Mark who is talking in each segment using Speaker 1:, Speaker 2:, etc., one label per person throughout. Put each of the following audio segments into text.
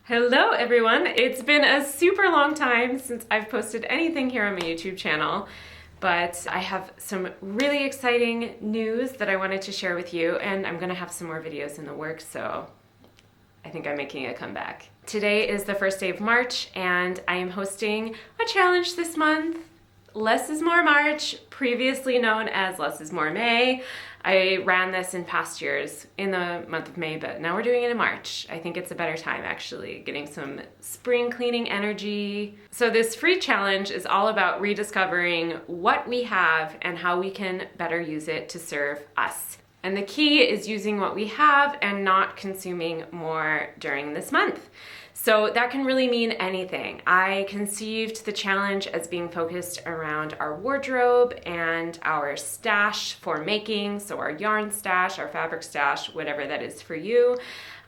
Speaker 1: Hello everyone! It's been a super long time since I've posted anything here on my YouTube channel, but I have some really exciting news that I wanted to share with you, and I'm gonna have some more videos in the works, so I think I'm making a comeback. Today is the first day of March, and I am hosting a challenge this month. Less is More March, previously known as Less is More May. I ran this in past years in the month of May, but now we're doing it in March. I think it's a better time actually, getting some spring cleaning energy. So this free challenge is all about rediscovering what we have and how we can better use it to serve us. And the key is using what we have and not consuming more during this month. So that can really mean anything. I conceived the challenge as being focused around our wardrobe and our stash for making, so our yarn stash, our fabric stash, whatever that is for you.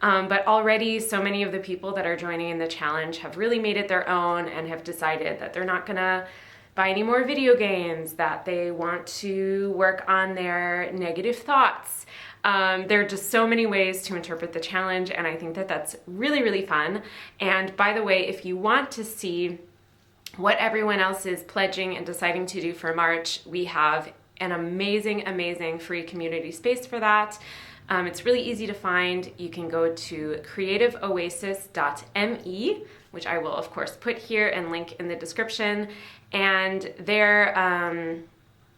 Speaker 1: But already so many of the people that are joining in the challenge have really made it their own and have decided that they're not gonna buy any more video games, that they want to work on their negative thoughts. There are just so many ways to interpret the challenge, and I think that that's really, really fun. And by the way, if you want to see what everyone else is pledging and deciding to do for March, we have an amazing, amazing free community space for that. It's really easy to find. You can go to creativeoasis.me, which I will of course put here and link in the description. And there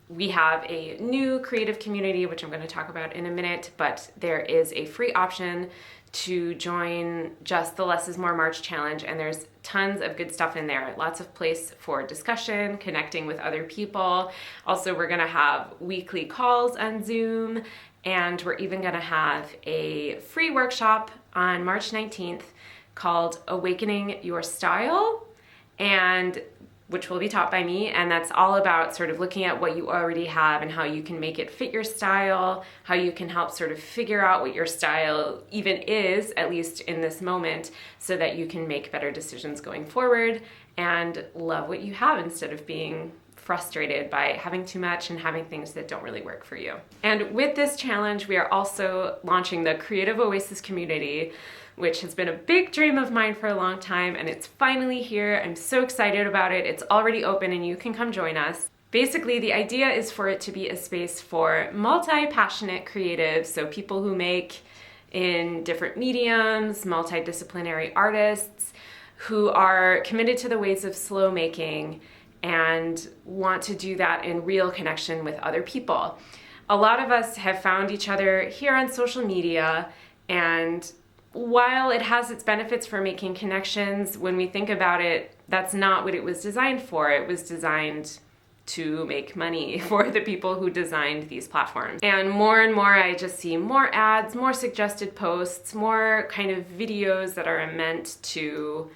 Speaker 1: we have a new creative community, which I'm going to talk about in a minute, but there is a free option to join just the Less is More March challenge, and there's tons of good stuff in there. Lots of place for discussion, connecting with other people. Also, we're gonna have weekly calls on Zoom, and we're even gonna have a free workshop on March 19th called Awakening Your Style, and which will be taught by me, and that's all about sort of looking at what you already have and how you can make it fit your style, how you can help sort of figure out what your style even is, at least in this moment, so that you can make better decisions going forward and love what you have instead of being frustrated by having too much and having things that don't really work for you. And with this challenge, we are also launching the Creative Oasis community, which has been a big dream of mine for a long time, and it's finally here. I'm so excited about it. It's already open and you can come join us. Basically, the idea is for it to be a space for multi-passionate creatives, so people who make in different mediums, multidisciplinary artists who are committed to the ways of slow making and want to do that in real connection with other people. A lot of us have found each other here on social media, and while it has its benefits for making connections, when we think about it, that's not what it was designed for. It was designed to make money for the people who designed these platforms. And more I just see more ads, more suggested posts, more kind of videos that are meant to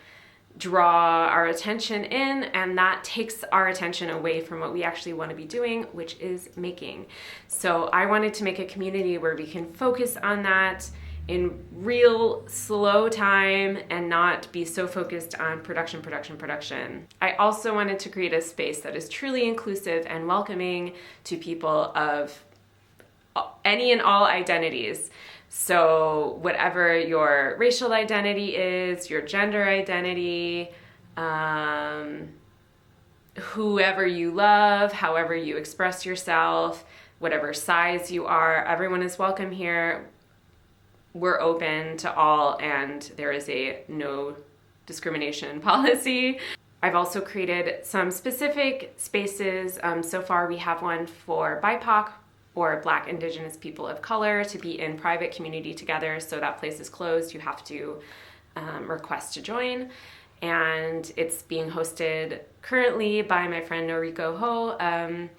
Speaker 1: draw our attention in, and that takes our attention away from what we actually want to be doing, which is making. So I wanted to make a community where we can focus on that in real slow time and not be so focused on production. I also wanted to create a space that is truly inclusive and welcoming to people of any and all identities. So whatever your racial identity is, your gender identity, whoever you love, however you express yourself, whatever size you are, everyone is welcome here. We're open to all, and there is a no discrimination policy. I've also created some specific spaces. So far we have one for BIPOC or Black Indigenous people of color to be in private community together. So that place is closed. You have to request to join. And it's being hosted currently by my friend Noriko Ho,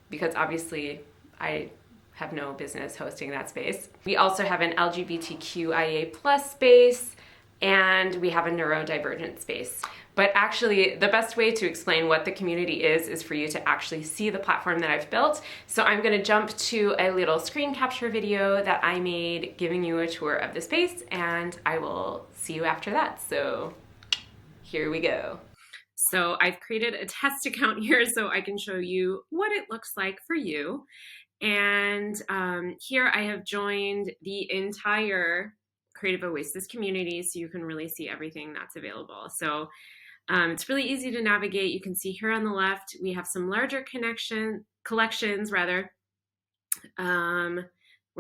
Speaker 1: because obviously I have no business hosting that space. We also have an LGBTQIA+ space, and we have a neurodivergent space. But actually, the best way to explain what the community is for you to actually see the platform that I've built. So I'm gonna jump to a little screen capture video that I made giving you a tour of the space, and I will see you after that. So here we go. So I've created a test account here so I can show you what it looks like for you. And here I have joined the entire Creative Oasis community so you can really see everything that's available. So it's really easy to navigate. You can see here on the left, we have some larger collections where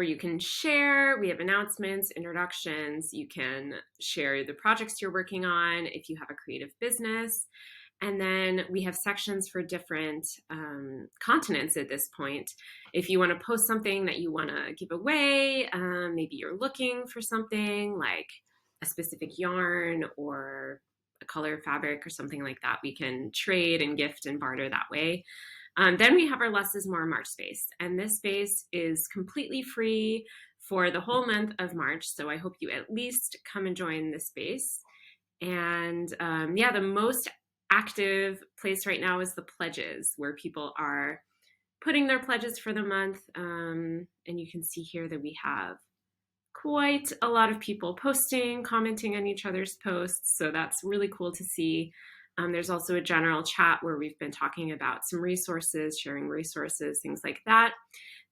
Speaker 1: you can share. We have announcements, introductions. You can share the projects you're working on if you have a creative business. And then we have sections for different continents at this point. If you want to post something that you want to give away, maybe you're looking for something like a specific yarn or a color fabric or something like that, we can trade and gift and barter that way. Then we have our Less is More March space, and this space is completely free for the whole month of March. So I hope you at least come and join this space. And yeah, the most active place right now is the pledges, where people are putting their pledges for the month. And you can see here that we have quite a lot of people posting, commenting on each other's posts. So that's really cool to see. There's also a general chat where we've been talking about some resources, sharing resources, things like that.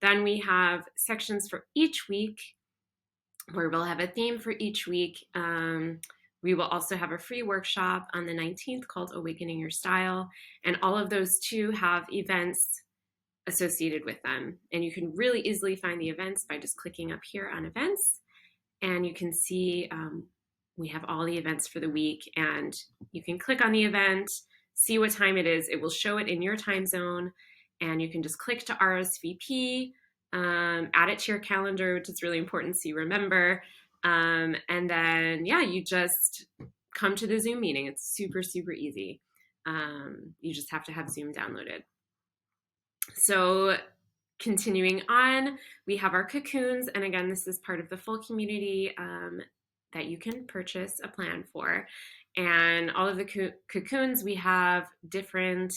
Speaker 1: Then we have sections for each week where we'll have a theme for each week. We will also have a free workshop on the 19th called Awakening Your Style. And all of those too have events associated with them. And you can really easily find the events by just clicking up here on events. And you can see we have all the events for the week, and you can click on the event, see what time it is. It will show it in your time zone, and you can just click to RSVP, add it to your calendar, which is really important so you remember. And then, yeah, you just come to the Zoom meeting. It's super, super easy. You just have to have Zoom downloaded. So continuing on, we have our cocoons. And again, this is part of the full community that you can purchase a plan for. And all of the cocoons, we have different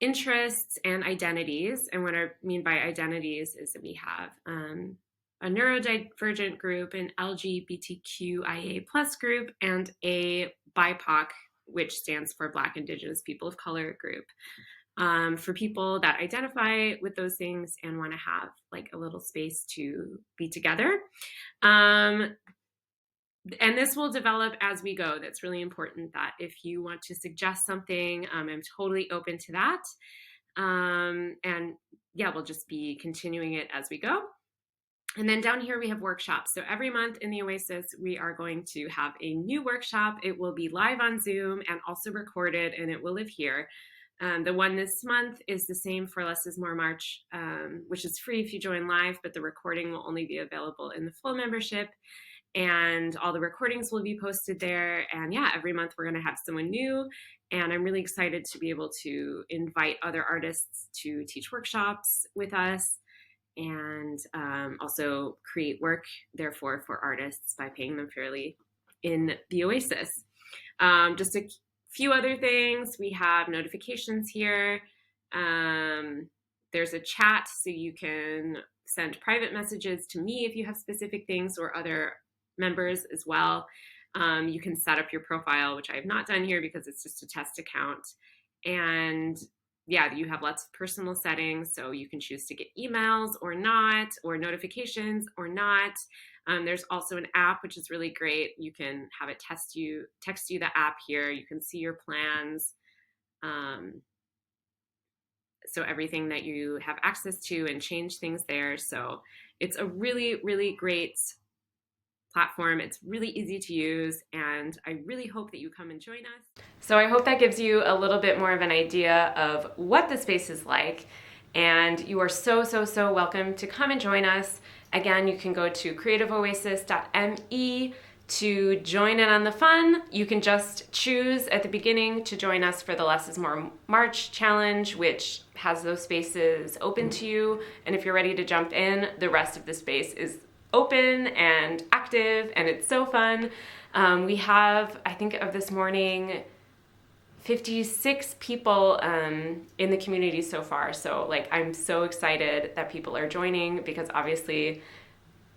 Speaker 1: interests and identities. And what I mean by identities is that we have a neurodivergent group, an LGBTQIA+ group, and a BIPOC, which stands for Black, Indigenous, People of Color group. For people that identify with those things and want to have like a little space to be together. And this will develop as we go. That's really important, that if you want to suggest something, I'm totally open to that. And yeah, we'll just be continuing it as we go. And then down here we have workshops. So every month in the Oasis, we are going to have a new workshop. It will be live on Zoom and also recorded, and it will live here. The one this month is the same for Less is More March, which is free if you join live, but the recording will only be available in the full membership. And all the recordings will be posted there. And yeah, every month we're going to have someone new. And I'm really excited to be able to invite other artists to teach workshops with us, and also create work, therefore, for artists by paying them fairly in the Oasis. Just a few other things. We have notifications here. There's a chat, so you can send private messages to me if you have specific things, or other members as well. You can set up your profile, which I have not done here because it's just a test account. And yeah, you have lots of personal settings, so you can choose to get emails or not, or notifications or not. There's also an app, which is really great. You can have it text you the app here. You can see your plans. So everything that you have access to, and change things there. So it's a really, really great platform. It's really easy to use, and I really hope that you come and join us. So I hope that gives you a little bit more of an idea of what the space is like, and you are so, so, so welcome to come and join us. Again, you can go to creativeoasis.me to join in on the fun. You can just choose at the beginning to join us for the Less is More March challenge, which has those spaces open to you. And if you're ready to jump in, the rest of the space is open and active, and it's so fun. We have, I think of this morning, 56 people in the community so far. So like, I'm so excited that people are joining, because obviously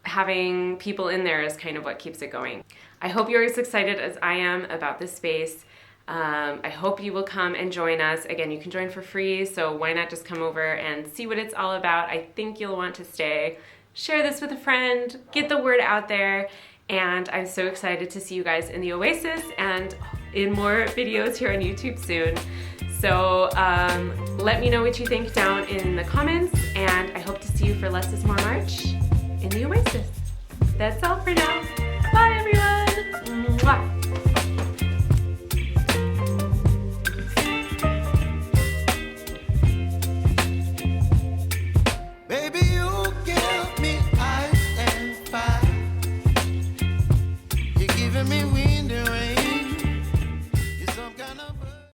Speaker 1: having people in there is kind of what keeps it going. I hope you're as excited as I am about this space. I hope you will come and join us. Again, you can join for free, so why not just come over and see what it's all about? I think you'll want to stay. Share this with a friend, get the word out there, And I'm so excited to see you guys in the Oasis and in more videos here on YouTube soon. So let me know what you think down in the comments, and I hope to see you for Less is More March in the Oasis. That's all for now. Bye everyone. Mwah.